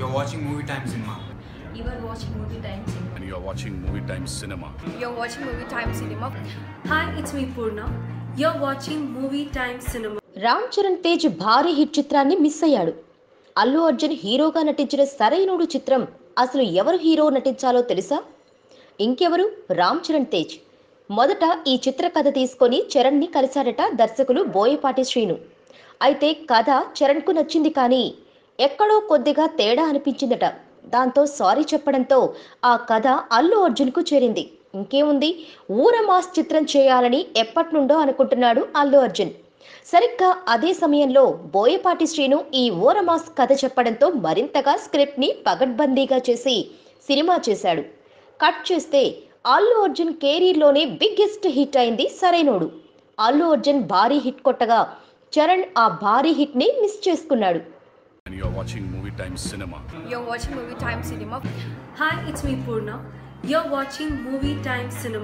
You're watching Movie Time Cinema. You are watching Movie Time Cinema. And you are watching Movie Time Cinema. You're watching Movie Time Cinema. Hi, it's me Purna. You're watching Movie Time Cinema. Ram Charan Tej భారీ hit చిత్రాన్ని miss అయ్యాడు. అల్లు అర్జున్ హీరోగా నటించిన సరైనోడు చిత్రం అసలు ఎవరు hero నటించాలో తెలుసా? ఇంకెవరు, రామ్ చరణ్ తేజ్. మొదట ఈ చిత్ర కథ తీసుకొని చరణ్ని కలిశాడట దర్శకులు బోయపాటి శ్రీను. అయితే కథ చరణ్కు నచ్చింది, కానీ ఎక్కడో కొద్దిగా తేడా అనిపించిందట. దాంతో సారీ చెప్పడంతో ఆ కథ అల్లు అర్జున్కు చేరింది. ఇంకేముంది, ఊర మాస్ చిత్రం చేయాలని ఎప్పటినుండో అనుకుంటున్నాడు అల్లు అర్జున్. సరిగ్గా అదే సమయంలో బోయపాటి శ్రీను ఈ ఓరమాస్ కథ చెప్పడంతో మరింతగా స్క్రిప్ట్ని పగడ్బందీగా చేసి సినిమా చేశాడు. కట్ చేస్తే అల్లు అర్జున్ కెరీర్లోనే బిగ్గెస్ట్ హిట్ అయింది సరైనోడు. అల్లు అర్జున్ భారీ హిట్ కొట్టగా చరణ్ ఆ భారీ హిట్ని మిస్ చేసుకున్నాడు. And you are watching Movie Time Cinema. You're watching Movie Time Cinema. Hi, it's me Purna. You're watching Movie Time Cinema.